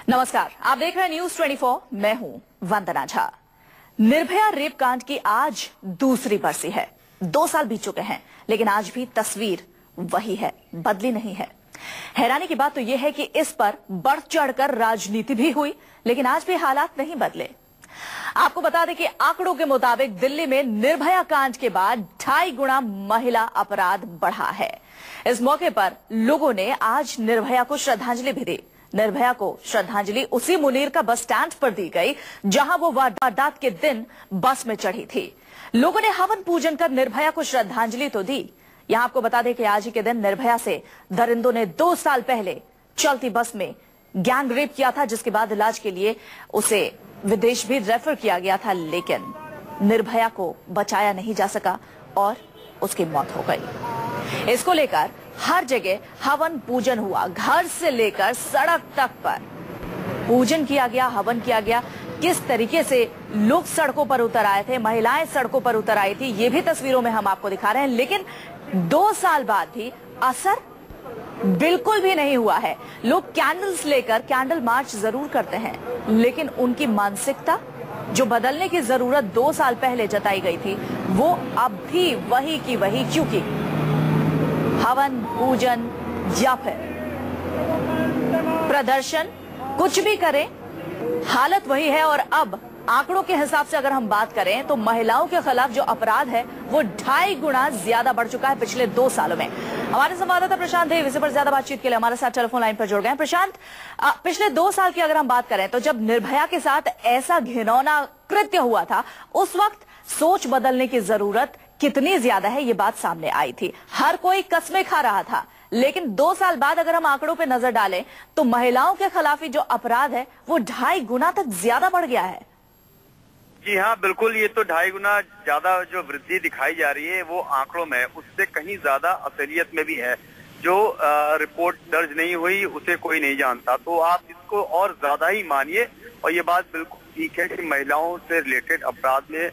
नमस्कार, आप देख रहे हैं न्यूज 24। मैं हूं वंदना झा। निर्भया रेप कांड की आज दूसरी बरसी है। 2 साल बीत चुके हैं, लेकिन आज भी तस्वीर वही है, बदली नहीं है। हैरानी की बात तो यह है कि इस पर बढ़ चढ़कर राजनीति भी हुई, लेकिन आज भी हालात नहीं बदले। आपको बता दें कि आंकड़ों के मुताबिक दिल्ली में निर्भया कांड के बाद 2.5 गुना महिला अपराध बढ़ा है। इस मौके पर लोगों ने आज निर्भया को श्रद्धांजलि भी दी। निर्भया को श्रद्धांजलि उसी मुनीर का बस स्टैंड पर दी गई जहां वो वारदात के दिन बस में चढ़ी थी। लोगों ने हवन पूजन कर निर्भया को श्रद्धांजलि तो दी। यहां आपको बता दें कि आज ही के दिन निर्भया से दरिंदों ने 2 साल पहले चलती बस में गैंग रेप किया था, जिसके बाद इलाज के लिए उसे विदेश भी रेफर किया गया था, लेकिन निर्भया को बचाया नहीं जा सका और उसकी मौत हो गई। इसको लेकर हर जगह हवन पूजन हुआ, घर से लेकर सड़क तक पर पूजन किया गया, हवन किया गया। किस तरीके से लोग सड़कों पर उतर आए थे, महिलाएं सड़कों पर उतर आई थी, ये भी तस्वीरों में हम आपको दिखा रहे हैं। लेकिन 2 साल बाद भी असर बिल्कुल भी नहीं हुआ है। लोग कैंडल्स लेकर कैंडल मार्च जरूर करते हैं, लेकिन उनकी मानसिकता जो बदलने की जरूरत 2 साल पहले जताई गई थी, वो अब भी वही की वही, क्योंकि हवन पूजन या फिर प्रदर्शन कुछ भी करें, हालत वही है। और अब आंकड़ों के हिसाब से अगर हम बात करें तो महिलाओं के खिलाफ जो अपराध है वो 2.5 गुना ज्यादा बढ़ चुका है पिछले 2 सालों में। हमारे संवाददाता प्रशांत देव इस पर ज्यादा बातचीत के लिए हमारे साथ टेलीफोन लाइन पर जुड़ गए हैं। प्रशांत, पिछले 2 साल की अगर हम बात करें तो जब निर्भया के साथ ऐसा घिनौना कृत्य हुआ था, उस वक्त सोच बदलने की जरूरत कितनी ज्यादा है, ये बात सामने आई थी। हर कोई कस्में खा रहा था, लेकिन 2 साल बाद अगर हम आंकड़ों पे नजर डालें तो महिलाओं के खिलाफ जो अपराध है वो 2.5 गुना तक ज्यादा बढ़ गया है। जी हाँ, बिल्कुल। ये तो 2.5 गुना ज्यादा जो वृद्धि दिखाई जा रही है वो आंकड़ों में उससे कहीं ज्यादा असलियत में भी है। जो रिपोर्ट दर्ज नहीं हुई उसे कोई नहीं जानता, तो आप इसको और ज्यादा ही मानिए। और ये बात बिल्कुल ठीक है कि महिलाओं से रिलेटेड अपराध में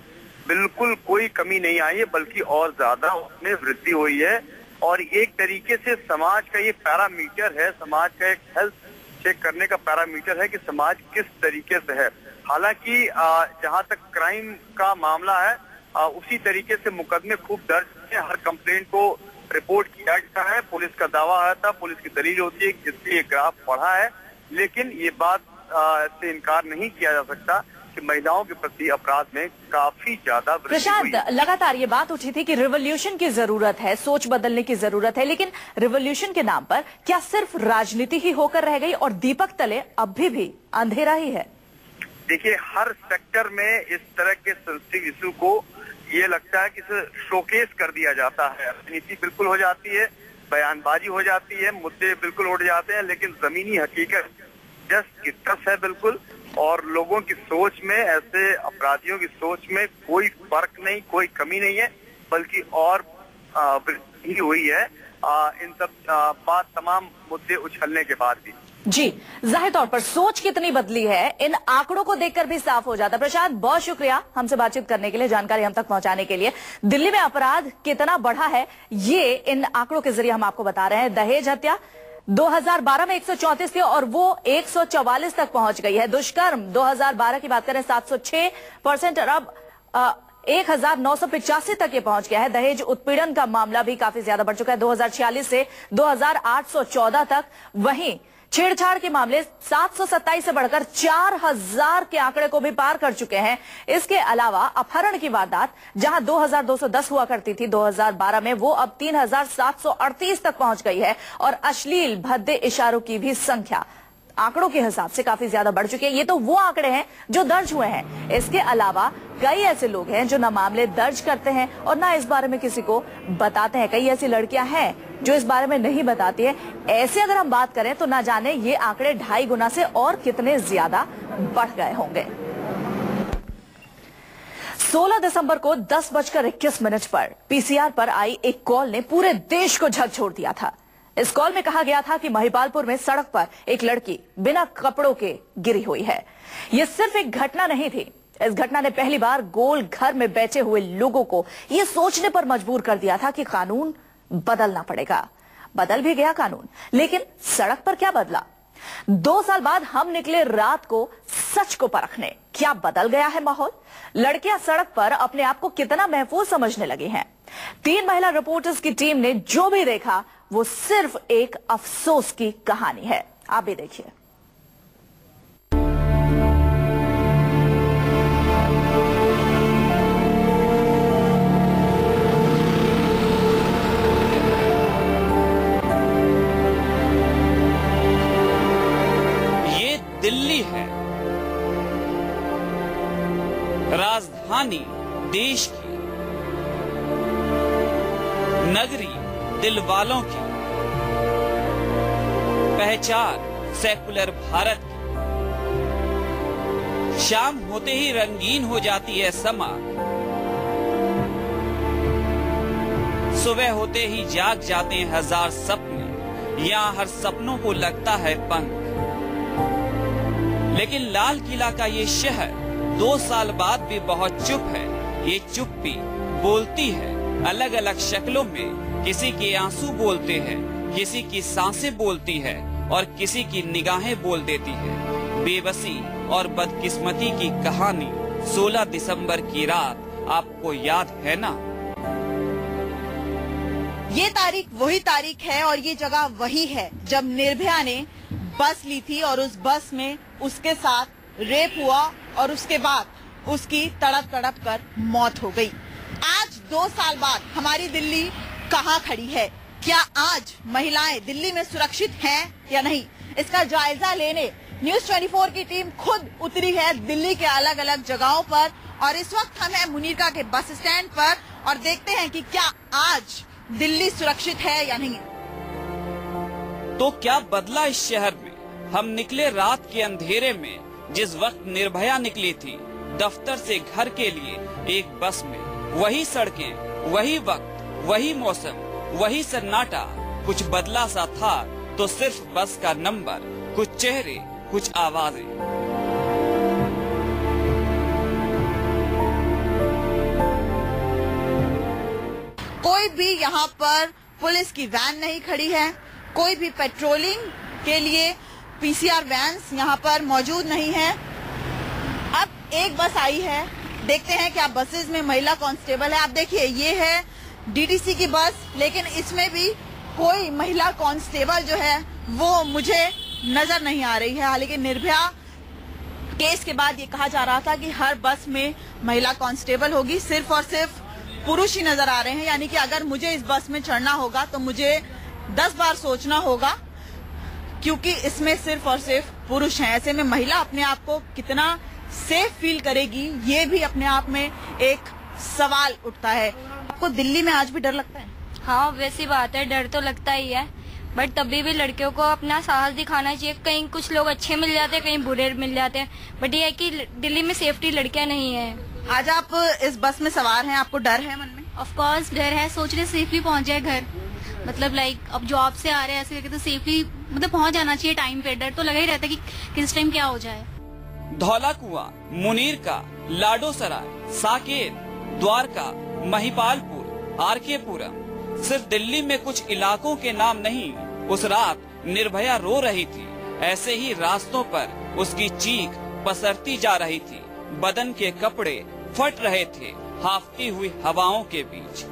बिल्कुल कोई कमी नहीं आई है, बल्कि और ज्यादा उसमें वृद्धि हुई है। और एक तरीके से समाज का ये पैरामीटर है, समाज का एक हेल्थ चेक करने का पैरामीटर है कि समाज किस तरीके से है। हालांकि जहां तक क्राइम का मामला है उसी तरीके से मुकदमे खूब दर्ज है। हर कंप्लेंट को रिपोर्ट किया गया है, पुलिस का दावा आया था, पुलिस की दलील होती है जिससे ये ग्राफ बढ़ा है। लेकिन ये बात से इनकार नहीं किया जा सकता कि महिलाओं के प्रति अपराध में काफी ज्यादा वृद्धि हुई। प्रशांत, लगातार ये बात उठी थी कि रिवॉल्यूशन की जरूरत है, सोच बदलने की जरूरत है, लेकिन रिवॉल्यूशन के नाम पर क्या सिर्फ राजनीति ही होकर रह गई और दीपक तले अभी भी अंधेरा ही है? देखिए, हर सेक्टर में इस तरह के सेंसिटिव इशू को ये लगता है कि इसे शोकेस कर दिया जाता है। राजनीति बिल्कुल हो जाती है, बयानबाजी हो जाती है, मुद्दे बिल्कुल उड़ जाते हैं, लेकिन जमीनी हकीकत जस्ट की तस है बिल्कुल। और लोगों की सोच में, ऐसे अपराधियों की सोच में कोई फर्क नहीं, कोई कमी नहीं है, बल्कि और वृद्धि हुई है इन सब तमाम मुद्दे उछलने के बाद भी। जी, जाहिर तौर पर सोच कितनी बदली है इन आंकड़ों को देखकर भी साफ हो जाता है। प्रशांत, बहुत शुक्रिया हमसे बातचीत करने के लिए, जानकारी हम तक पहुंचाने के लिए। दिल्ली में अपराध कितना बढ़ा है ये इन आंकड़ों के जरिए हम आपको बता रहे हैं। दहेज हत्या 2012 में 134 थी और वो 144 तक पहुंच गई है। दुष्कर्म 2012 की बात करें 706% और अब 1985 तक ये पहुंच गया है। दहेज उत्पीड़न का मामला भी काफी ज्यादा बढ़ चुका है, 2046 से 2814 तक। वहीं छेड़छाड़ के मामले 727 से बढ़कर 4000 के आंकड़े को भी पार कर चुके हैं। इसके अलावा अपहरण की वारदात जहां 2210 हुआ करती थी 2012 में, वो अब 3738 तक पहुंच गई है। और अश्लील भद्दे इशारों की भी संख्या आंकड़ों के हिसाब से काफी ज्यादा बढ़ चुके हैं। ये तो वो आंकड़े हैं जो दर्ज हुए हैं। इसके अलावा कई ऐसे लोग हैं जो न मामले दर्ज करते हैं और न इस बारे में किसी को बताते हैं। कई ऐसी लड़कियां हैं जो इस बारे में नहीं बताती है। ऐसे अगर हम बात करें तो ना जाने ये आंकड़े 2.5 गुना से और कितने ज्यादा बढ़ गए होंगे। 16 दिसंबर को 10:21 पर पीसीआर पर आई एक कॉल ने पूरे देश को झकझोर दिया था। इस कॉल में कहा गया था कि महिपालपुर में सड़क पर एक लड़की बिना कपड़ों के गिरी हुई है। यह सिर्फ एक घटना नहीं थी, इस घटना ने पहली बार गोल घर में बैठे हुए लोगों को यह सोचने पर मजबूर कर दिया था कि कानून बदलना पड़ेगा। बदल भी गया कानून, लेकिन सड़क पर क्या बदला? 2 साल बाद हम निकले रात को सच को परखने। क्या बदल गया है माहौल? लड़कियां सड़क पर अपने आप को कितना महफूज समझने लगी हैं? 3 महिला रिपोर्टर्स की टीम ने जो भी देखा वो सिर्फ एक अफसोस की कहानी है। आप भी देखिए। दिल्ली है, राजधानी देश की, नगरी दिलवालों की, पहचान सेकुलर भारत की। शाम होते ही रंगीन हो जाती है समा, सुबह होते ही जाग जाते हैं हजार सपने, यहाँ हर सपनों को लगता है पंख। लेकिन लाल किला का ये शहर 2 साल बाद भी बहुत चुप है। ये चुप्पी बोलती है अलग अलग शक्लों में। किसी के आंसू बोलते हैं, किसी की सांसें बोलती है और किसी की निगाहें बोल देती है। बेबसी और बदकिस्मती की कहानी 16 दिसंबर की रात आपको याद है ना? ये तारीख वही तारीख है और ये जगह वही है जब निर्भया ने बस ली थी और उस बस में उसके साथ रेप हुआ और उसके बाद उसकी तड़प तड़प कर मौत हो गई। आज 2 साल बाद हमारी दिल्ली कहाँ खड़ी है? क्या आज महिलाएं दिल्ली में सुरक्षित हैं या नहीं? इसका जायजा लेने न्यूज़ 24 की टीम खुद उतरी है दिल्ली के अलग अलग जगहों पर और इस वक्त हम हैं मुनीरका के बस स्टैंड पर और देखते हैं कि क्या आज दिल्ली सुरक्षित है या नहीं। तो क्या बदला इस शहर में? हम निकले रात के अंधेरे में, जिस वक्त निर्भया निकली थी दफ्तर से घर के लिए एक बस में। वही सड़कें, वही वक्त, वही मौसम, वही सन्नाटा। कुछ बदला सा था तो सिर्फ बस का नंबर, कुछ चेहरे, कुछ आवाजें। कोई भी यहाँ पर पुलिस की वैन नहीं खड़ी है, कोई भी पेट्रोलिंग के लिए पीसीआर वैन्स यहाँ पर मौजूद नहीं है। अब एक बस आई है, देखते हैं क्या बसेस में महिला कांस्टेबल है। आप देखिए ये है डीटीसी की बस, लेकिन इसमें भी कोई महिला कांस्टेबल जो है वो मुझे नजर नहीं आ रही है। हालांकि निर्भया केस के बाद ये कहा जा रहा था कि हर बस में महिला कांस्टेबल होगी, सिर्फ और सिर्फ पुरुष ही नजर आ रहे हैं। यानी कि अगर मुझे इस बस में चढ़ना होगा तो मुझे 10 बार सोचना होगा क्योंकि इसमें सिर्फ और सिर्फ पुरुष हैं। ऐसे में महिला अपने आप को कितना सेफ फील करेगी, ये भी अपने आप में एक सवाल उठता है। आपको दिल्ली में आज भी डर लगता है? हाँ, वैसी बात है, डर तो लगता ही है, बट तभी भी लड़कियों को अपना साहस दिखाना चाहिए। कहीं कुछ लोग अच्छे मिल जाते हैं, कहीं बुरे मिल जाते हैं, बट ये है कि दिल्ली में सेफ्टी लड़कियां नहीं है। आज आप इस बस में सवार हैं, आपको डर है मन में? ऑफ कोर्स डर है, सोच रहे सेफली पहुंच जाए घर। मतलब अब जॉब से आ रहे हैं ऐसे करके तो सेफली मतलब पहुंच जाना चाहिए टाइम पे। डर तो लगा ही रहता है कि किस टाइम क्या हो जाए। धौला कुआं, मुनीरका, लाडोसराय, साकेत, द्वारका, महिपालपुर, आरकेपुरम, सिर्फ दिल्ली में कुछ इलाकों के नाम नहीं। उस रात निर्भया रो रही थी, ऐसे ही रास्तों पर उसकी चीख पसरती जा रही थी। बदन के कपड़े फट रहे थे हाफती हुई हवाओं के बीच।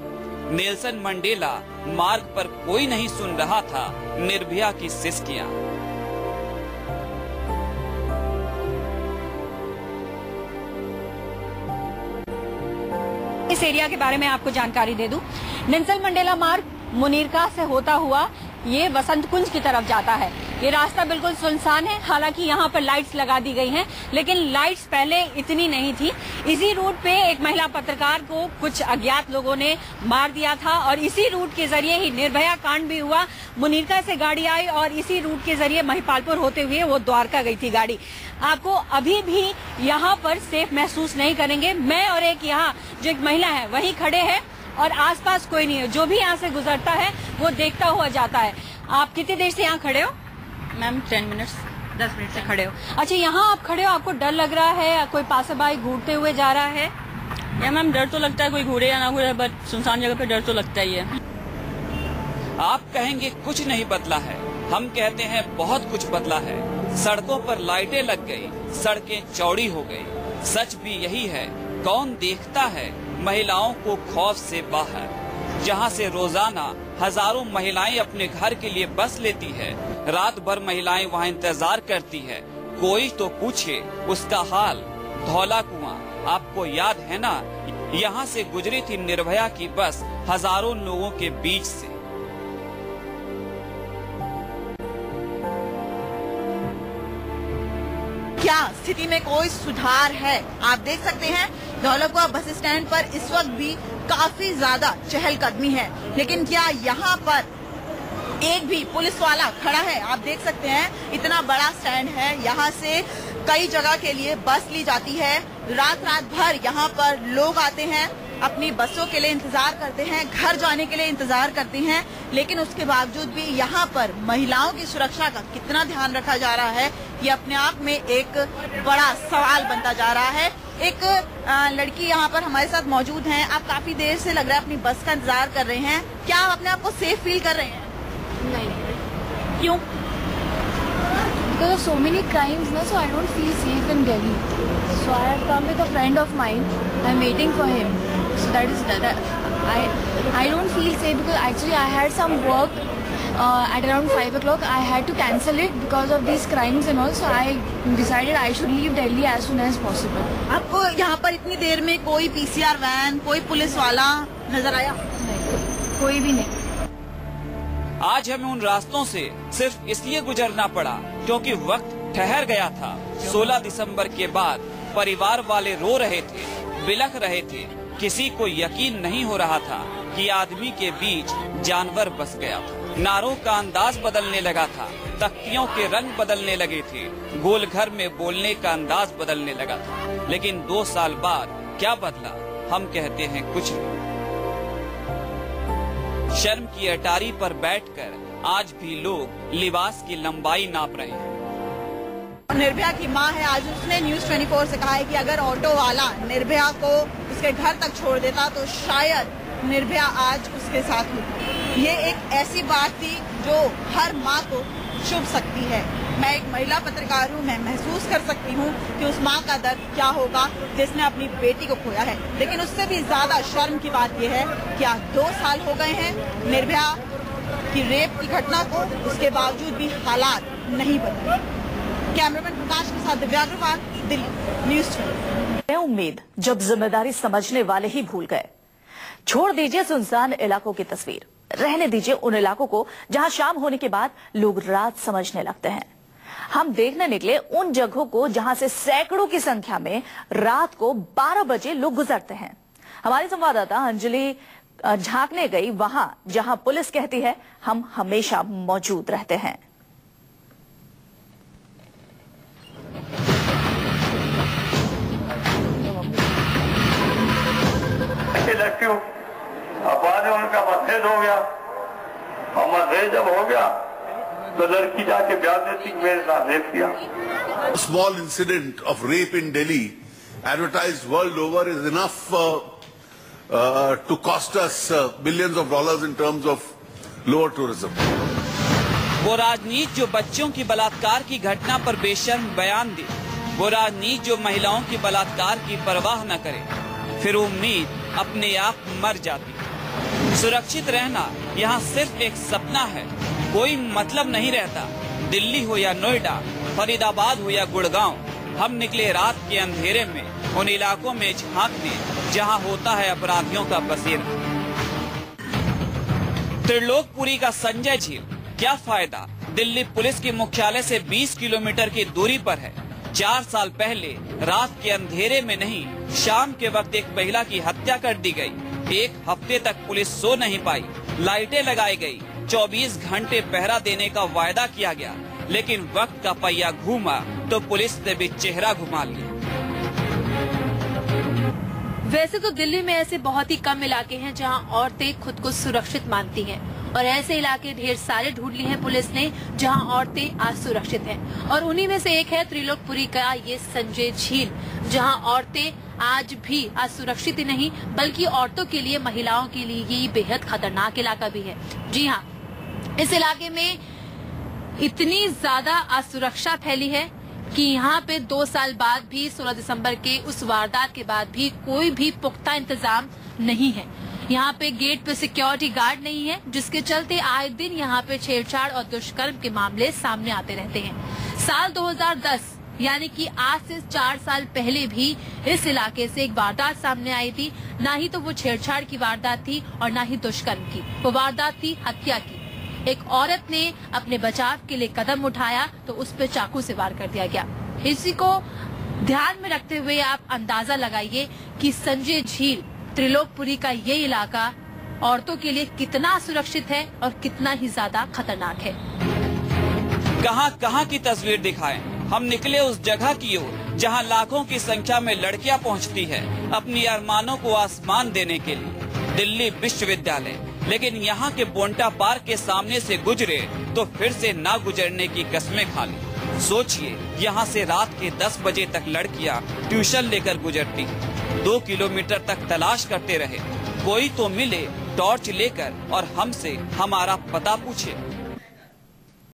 नेल्सन मंडेला मार्ग पर कोई नहीं सुन रहा था निर्भया की सिसकियां। इस एरिया के बारे में आपको जानकारी दे दूं। नेल्सन मंडेला मार्ग मुनीरका से होता हुआ ये वसंत कुंज की तरफ जाता है। ये रास्ता बिल्कुल सुनसान है, हालांकि यहाँ पर लाइट्स लगा दी गई हैं, लेकिन लाइट्स पहले इतनी नहीं थी। इसी रूट पे एक महिला पत्रकार को कुछ अज्ञात लोगों ने मार दिया था और इसी रूट के जरिए ही निर्भया कांड भी हुआ। मुनीरका से गाड़ी आई और इसी रूट के जरिए महिपालपुर होते हुए वो द्वारका गई थी गाड़ी। आपको अभी भी यहाँ पर सेफ महसूस नहीं करेंगे। मैं और एक यहाँ जो एक महिला है वही खड़े हैं और आसपास कोई नहीं है। जो भी यहाँ से गुजरता है वो देखता हुआ जाता है। आप कितनी देर से यहाँ खड़े हो? मैम 10 मिनट से खड़े हो। अच्छा, यहाँ आप खड़े हो, आपको डर लग रहा है? कोई पासबाई घूरते हुए जा रहा है? या मैम डर तो लगता है, कोई घूरे या ना घूरे, बट सुनसान जगह पे डर तो लगता ही है। आप कहेंगे कुछ नहीं बदला है, हम कहते हैं बहुत कुछ बदला है। सड़कों पर लाइटें लग गई, सड़कें चौड़ी हो गई। सच भी यही है, कौन देखता है महिलाओं को खौफ से बाहर। जहां से रोजाना हजारों महिलाएं अपने घर के लिए बस लेती है, रात भर महिलाएं वहां इंतजार करती है। कोई तो पूछे उसका हाल। धौला कुआं, आपको याद है ना? यहाँ से गुजरी थी निर्भया की बस हजारों लोगों के बीच से। क्या स्थिति में कोई सुधार है? आप देख सकते हैं धौला कुआं बस स्टैंड पर इस वक्त भी काफी ज्यादा चहलकदमी है, लेकिन क्या यहाँ पर एक भी पुलिस वाला खड़ा है? आप देख सकते हैं इतना बड़ा स्टैंड है, यहाँ से कई जगह के लिए बस ली जाती है। रात भर यहाँ पर लोग आते हैं, अपनी बसों के लिए इंतजार करते हैं, घर जाने के लिए इंतजार करते हैं, लेकिन उसके बावजूद भी यहाँ पर महिलाओं की सुरक्षा का कितना ध्यान रखा जा रहा है, ये अपने आप में एक बड़ा सवाल बनता जा रहा है। एक लड़की यहाँ पर हमारे साथ मौजूद हैं। आप काफी देर से लग रहा है अपनी बस का इंतजार कर रहे हैं, क्या आप अपने आप को सेफ फील कर रहे हैं? नहीं। क्यों? Because of so many crimes, no, so I don't feel safe in Delhi. So I have come with a friend of mine. I'm waiting for him. So that is that. I don't feel safe because actually I had some work at around 5 o'clock. I had to cancel it because of these crimes and all. So I decided I should leave Delhi as soon as possible. आपको यहाँ पर इतनी देर में कोई PCR van, कोई police वाला नजर आया? नहीं, कोई भी नहीं। आज हमें उन रास्तों से सिर्फ इसलिए गुजरना पड़ा क्योंकि वक्त ठहर गया था। 16 दिसंबर के बाद परिवार वाले रो रहे थे, बिलख रहे थे। किसी को यकीन नहीं हो रहा था कि आदमी के बीच जानवर बस गया था। नारों का अंदाज बदलने लगा था, तख्तियों के रंग बदलने लगे थे, गोल घर में बोलने का अंदाज बदलने लगा था। लेकिन 2 साल बाद क्या बदला? हम कहते हैं कुछ नहीं। शर्म की अटारी पर बैठकर आज भी लोग लिबास की लंबाई नाप रहे हैं। निर्भया की मां है, आज उसने न्यूज 24 से कहा है कि अगर ऑटो वाला निर्भया को उसके घर तक छोड़ देता तो शायद निर्भया आज उसके साथ होती। ये एक ऐसी बात थी जो हर मां को छू सकती है। मैं एक महिला पत्रकार हूँ, मैं महसूस कर सकती हूँ कि उस माँ का दर्द क्या होगा जिसने अपनी बेटी को खोया है। लेकिन उससे भी ज्यादा शर्म की बात यह है कि आज 2 साल हो गए हैं निर्भया की रेप की घटना को, उसके बावजूद भी हालात नहीं बदले। कैमरामैन प्रकाश के साथ दिव्या अग्रवाल, दिल्ली, न्यूज 24। उम्मीद जब जिम्मेदारी समझने वाले ही भूल गए। छोड़ दीजिए सुनसान इलाकों की तस्वीर, रहने दीजिए उन इलाकों को जहां शाम होने के बाद लोग रात समझने लगते हैं। हम देखने निकले उन जगहों को जहां से सैकड़ों की संख्या में रात को 12 बजे लोग गुजरते हैं। हमारी संवाददाता अंजलि झांकने गई वहां जहां पुलिस कहती है हम हमेशा मौजूद रहते हैं। लड़कियों बाद में उनका मतभेद हो गया और मतभेद जब हो गया तो लड़की जाके बयान देती मेरे साथ रेप किया। Small incident of rape in Delhi, advertised world over, is enough to cost us billions of dollars in terms of lower tourism. वो राजनीति जो बच्चों की बलात्कार की घटना पर बेशर्म बयान दे, वो राजनीति जो महिलाओं की बलात्कार की परवाह न करे, फिर उम्मीद अपने आप मर जाती। सुरक्षित रहना यहाँ सिर्फ एक सपना है, कोई मतलब नहीं रहता। दिल्ली हो या नोएडा, फरीदाबाद हो या गुड़गांव, हम निकले रात के अंधेरे में उन इलाकों में झांकने जहां होता है अपराधियों का बसेरा। त्रिलोकपुरी का संजय झील, क्या फायदा? दिल्ली पुलिस के मुख्यालय से 20 किलोमीटर की दूरी पर है। 4 साल पहले रात के अंधेरे में नहीं, शाम के वक्त एक महिला की हत्या कर दी गई। 1 हफ्ते तक पुलिस सो नहीं पाई, लाइटें लगाई गई, 24 घंटे पहरा देने का वायदा किया गया, लेकिन वक्त का पहिया घूमा तो पुलिस ने भी चेहरा घुमा लिया। वैसे तो दिल्ली में ऐसे बहुत ही कम इलाके हैं जहां औरतें खुद को सुरक्षित मानती हैं, और ऐसे इलाके ढेर सारे ढूंढ लिए हैं पुलिस ने जहां औरतें असुरक्षित हैं। और उन्हीं में से एक है त्रिलोकपुरी का ये संजय झील, जहां औरतें आज भी असुरक्षित ही नहीं बल्कि औरतों के लिए, महिलाओं के लिए ये बेहद खतरनाक इलाका भी है। जी हाँ, इस इलाके में इतनी ज्यादा असुरक्षा फैली है कि यहाँ पे 2 साल बाद भी 16 दिसंबर के उस वारदात के बाद भी कोई भी पुख्ता इंतजाम नहीं है। यहाँ पे गेट पे सिक्योरिटी गार्ड नहीं है, जिसके चलते आए दिन यहाँ पे छेड़छाड़ और दुष्कर्म के मामले सामने आते रहते हैं। साल 2010 यानी कि आज से 4 साल पहले भी इस इलाके से एक वारदात सामने आई थी। ना ही तो वो छेड़छाड़ की वारदात थी और ना ही दुष्कर्म की, वो वारदात थी हत्या की। एक औरत ने अपने बचाव के लिए कदम उठाया तो उस पर चाकू से वार कर दिया गया। इसी को ध्यान में रखते हुए आप अंदाजा लगाइए कि संजय झील, त्रिलोकपुरी का ये इलाका औरतों के लिए कितना सुरक्षित है और कितना ही ज्यादा खतरनाक है। कहां की तस्वीर दिखाएं? हम निकले उस जगह की ओर जहां लाखों की संख्या में लड़कियां पहुंचती है अपनी अरमानों को आसमान देने के लिए, दिल्ली विश्वविद्यालय। लेकिन यहाँ के बोंटा पार्क के सामने से गुजरे तो फिर से ना गुजरने की कस्में खा ली। सोचिए, यहाँ से रात के 10 बजे तक लड़कियाँ ट्यूशन लेकर गुजरती, 2 किलोमीटर तक तलाश करते रहे, कोई तो मिले टॉर्च लेकर और हमसे हमारा पता पूछे।